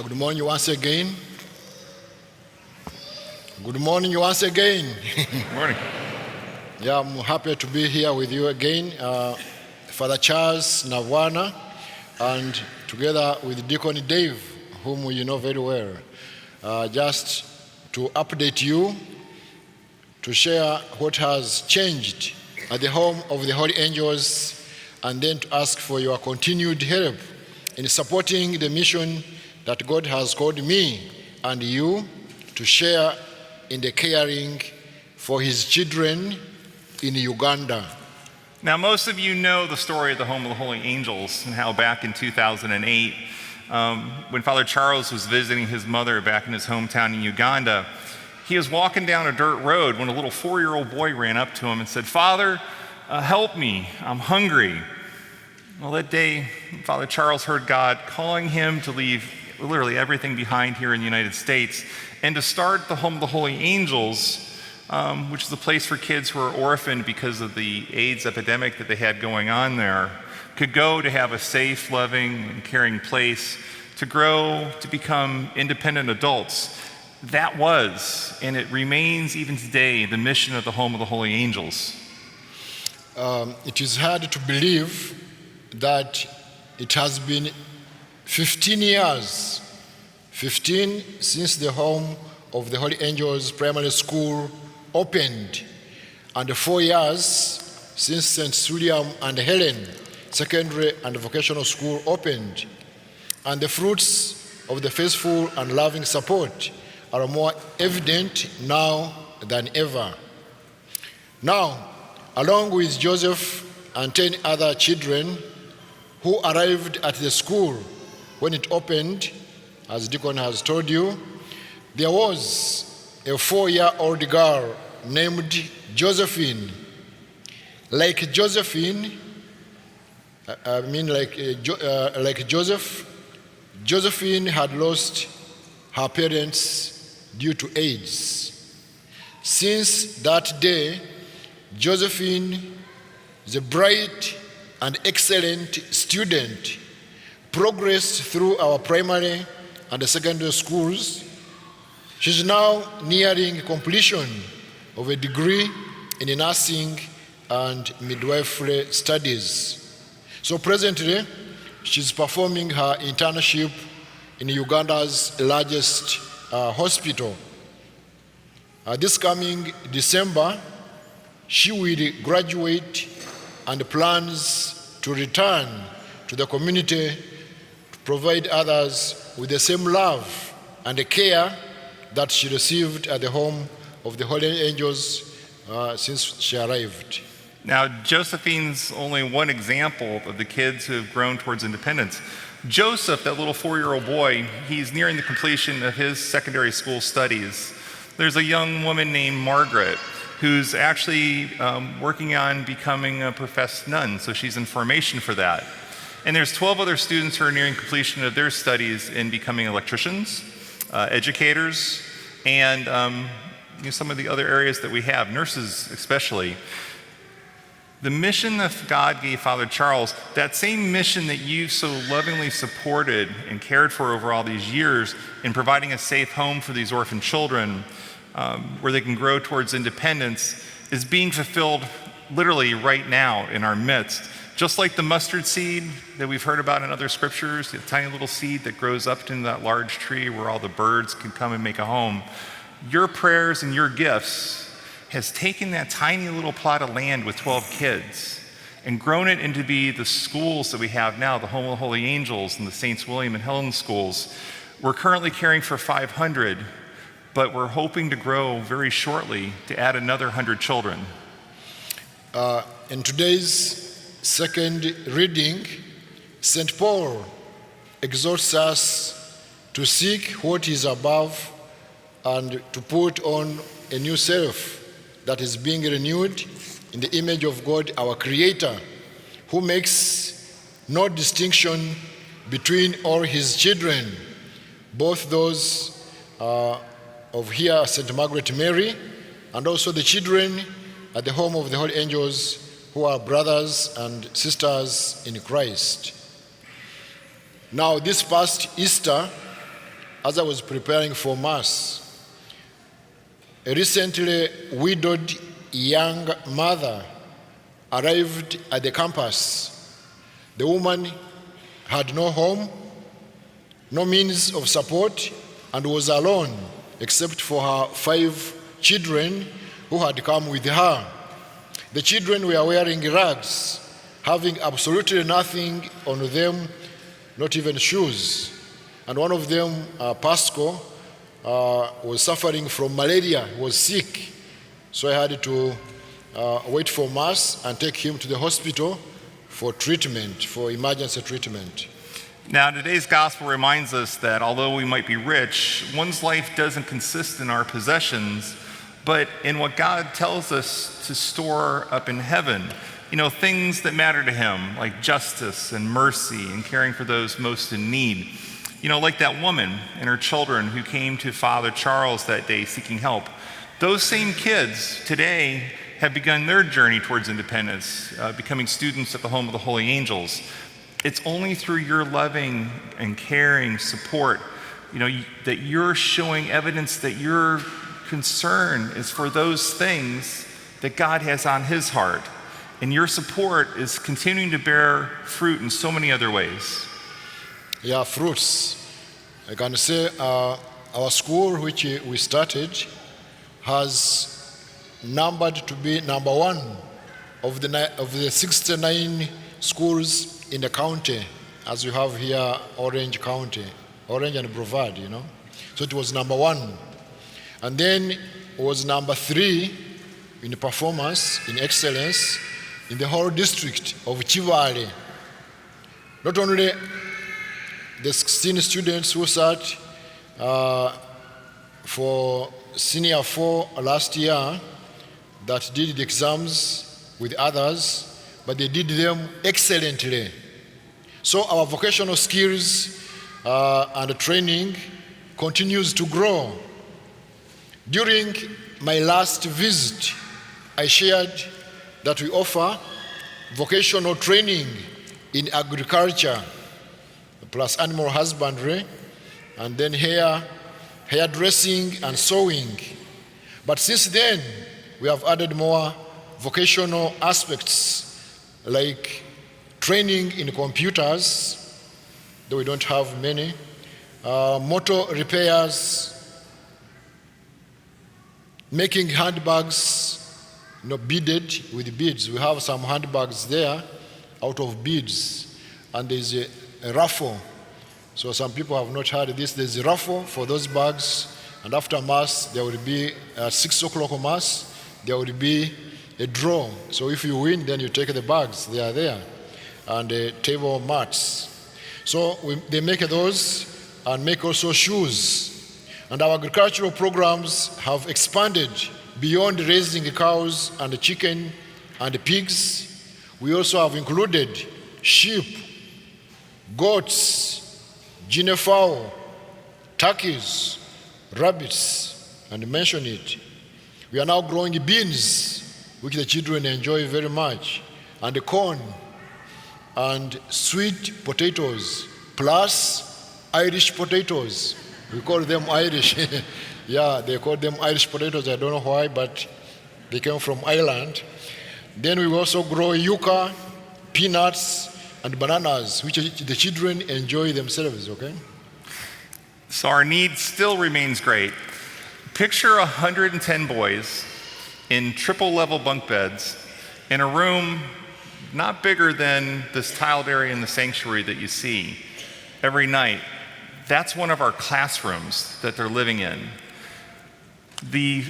Good morning once again. Good morning once again. Good morning. Yeah, I'm happy to be here with you again. Father Charles Navwana, and together with Deacon Dave, whom you know very well. Just to update you, to share what has changed at the home of the Holy Angels, and then to ask for your continued help in supporting the mission that God has called me and you to share in the caring for his children in Uganda. Now, most of you know the story of the Home of the Holy Angels and how back in 2008, when Father Charles was visiting his mother back in his hometown in Uganda, he was walking down a dirt road when a little 4-year-old boy ran up to him and said, "Father, help me, I'm hungry." Well, that day, Father Charles heard God calling him to leave literally everything behind here in the United States and to start the Home of the Holy Angels, which is a place for kids who are orphaned because of the AIDS epidemic that they had going on there, could go to have a safe, loving, and caring place to grow, to become independent adults. That was, and it remains even today, the mission of the Home of the Holy Angels. It is hard to believe that it has been 15 years, 15 since the Home of the Holy Angels Primary School opened, and 4 years since St. William and Helen Secondary and Vocational School opened, and the fruits of the faithful and loving support are more evident now than ever. Now, along with Joseph and 10 other children who arrived at the school when it opened, as Deacon has told you, there was a 4-year-old girl named Josephine. Like Josephine, like Joseph, Josephine had lost her parents due to AIDS. Since that day, Josephine is a bright and excellent student, progressed through our primary and secondary schools. She's now nearing completion of a degree in nursing and midwifery studies. So presently, she's performing her internship in Uganda's largest hospital. This coming December, she will graduate and plans to return to the community to provide others with the same love and the care that she received at the Home of the Holy Angels since she arrived. Now, Josephine's only one example of the kids who have grown towards independence. Joseph, that little 4-year-old boy, he's nearing the completion of his secondary school studies. There's a young woman named Margaret who's actually working on becoming a professed nun, so she's in formation for that. And there's 12 other students who are nearing completion of their studies in becoming electricians, educators, and some of the other areas that we have, nurses especially. The mission that God gave Father Charles, that same mission that you so lovingly supported and cared for over all these years in providing a safe home for these orphan children, where they can grow towards independence, is being fulfilled literally right now in our midst. Just like the mustard seed that we've heard about in other scriptures, the tiny little seed that grows up into that large tree where all the birds can come and make a home. Your prayers and your gifts has taken that tiny little plot of land with 12 kids and grown it into be the schools that we have now, the Home of the Holy Angels and the St. William and Helen schools. We're currently caring for 500, but we're hoping to grow very shortly to add another 100 children. In today's second reading, St. Paul exhorts us to seek what is above and to put on a new self that is being renewed in the image of God, our Creator, who makes no distinction between all his children, both those of here St. Margaret Mary and also the children at the Home of the Holy Angels who are brothers and sisters in Christ. Now, this past Easter, as I was preparing for Mass, a recently widowed young mother arrived at the campus. The woman had no home, no means of support, and was alone except for her 5 children who had come with her. The children were wearing rags, having absolutely nothing on them, not even shoes. And one of them, Pasco, was suffering from malaria, was sick. So I had to wait for Mass and take him to the hospital for treatment, for emergency treatment. Now, today's gospel reminds us that although we might be rich, one's life doesn't consist in our possessions, but in what God tells us to store up in heaven. You know, things that matter to him, like justice and mercy and caring for those most in need. You know, like that woman and her children who came to Father Charles that day seeking help. Those same kids today have begun their journey towards independence, becoming students at the home of the Holy Angels. It's only through your loving and caring support, you know, that you're showing evidence that your concern is for those things that God has on his heart. And your support is continuing to bear fruit in so many other ways. Yeah, fruits. I can say our school, which we started, has numbered to be number 1 of the 69 schools in the county, as we have here, Orange County, Orange and Brevard, you know. So it was number 1. And then it was number 3 in performance, in excellence, in the whole district of Chivale. Not only the 16 students who sat for senior 4 last year that did the exams with others, but they did them excellently. So our vocational skills and training continues to grow. During my last visit, I shared that we offer vocational training in agriculture, plus animal husbandry, and then hairdressing and sewing. But since then, we have added more vocational aspects, like training in computers, though we don't have many, motor repairs, making handbags, you know, beaded with beads. We have some handbags there out of beads, and there's a raffle. So some people have not heard this. There's a raffle for those bags, and after Mass, there will be at 6 o'clock Mass, there will be a draw. So if you win, then you take the bags. They are there, and the table mats. So they make those and make also shoes. And our agricultural programs have expanded beyond raising cows and chicken and pigs. We also have included sheep, goats, guinea fowl, turkeys, rabbits, and mention it. We are now growing beans, which the children enjoy very much, and corn, and sweet potatoes, plus Irish potatoes. We call them Irish. Yeah, they call them Irish potatoes. I don't know why, but they came from Ireland. Then we also grow yucca, peanuts, and bananas, which the children enjoy themselves, okay? So our need still remains great. Picture 110 boys in triple-level bunk beds in a room not bigger than this tiled area in the sanctuary that you see every night. That's one of our classrooms that they're living in. The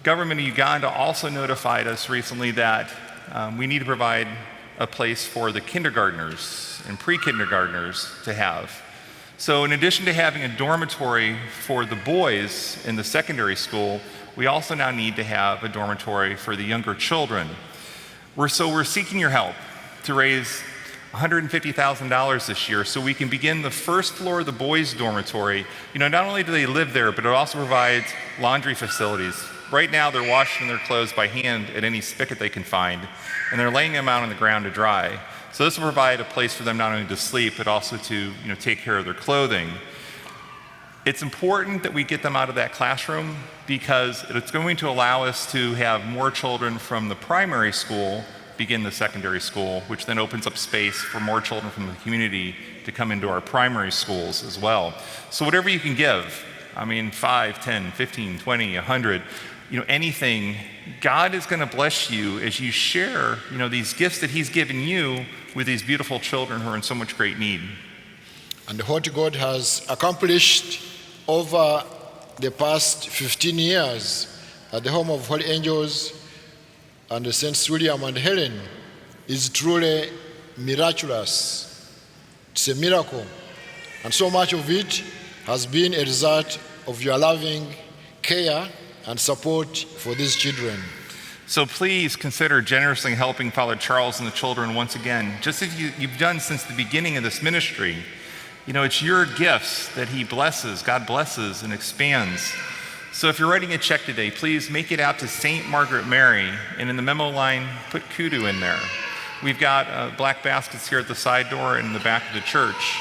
government of Uganda also notified us recently that we need to provide a place for the kindergartners and pre-kindergartners to have. So in addition to having a dormitory for the boys in the secondary school, we also now need to have a dormitory for the younger children. We're seeking your help to raise $150,000 this year so we can begin the first floor of the boys' dormitory. You know, not only do they live there, but it also provides laundry facilities. Right now, they're washing their clothes by hand at any spigot they can find, and they're laying them out on the ground to dry. So this will provide a place for them not only to sleep, but also to, you know, take care of their clothing. It's important that we get them out of that classroom because it's going to allow us to have more children from the primary school begin the secondary school, which then opens up space for more children from the community to come into our primary schools as well. So whatever you can give, 5, 10, 15, 20, 100, anything, God is going to bless you as you share, these gifts that he's given you with these beautiful children who are in so much great need. And what God has accomplished over the past 15 years at the Home of Holy Angels and Saints William and Helen is truly miraculous. It's a miracle. And so much of it has been a result of your loving care and support for these children. So please consider generously helping Father Charles and the children once again, just as you've done since the beginning of this ministry. It's your gifts that he blesses, God blesses and expands. So if you're writing a check today, please make it out to St. Margaret Mary, and in the memo line, put kudu in there. We've got black baskets here at the side door and in the back of the church.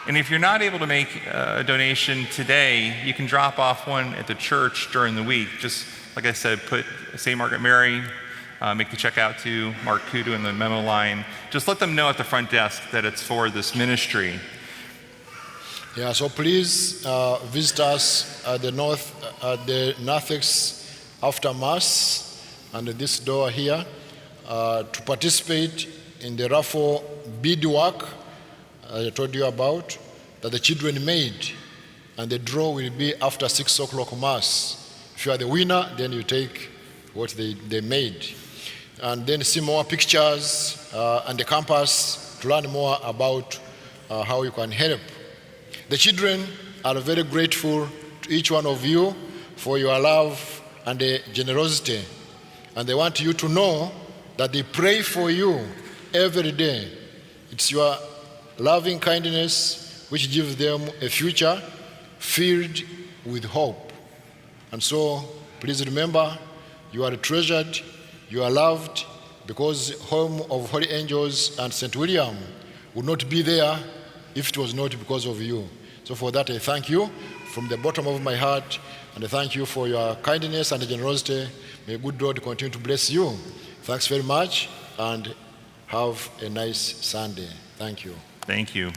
And if you're not able to make a donation today, you can drop off one at the church during the week. Just like I said, put St. Margaret Mary, make the check out to Mark Kudu in the memo line. Just let them know at the front desk that it's for this ministry. Yeah, so please visit us at the narthex after Mass and this door here to participate in the raffle beadwork I told you about that the children made, and the draw will be after 6 o'clock Mass. If you are the winner, then you take what they made. And then see more pictures and the campus to learn more about how you can help. The children are very grateful to each one of you for your love and generosity. And they want you to know that they pray for you every day. It's your loving kindness which gives them a future filled with hope. And so, please remember, you are treasured, you are loved, because Home of Holy Angels and St. William would not be there if it was not because of you. So for that, I thank you from the bottom of my heart, and I thank you for your kindness and generosity. May good Lord continue to bless you. Thanks very much, and have a nice Sunday. Thank you. Thank you.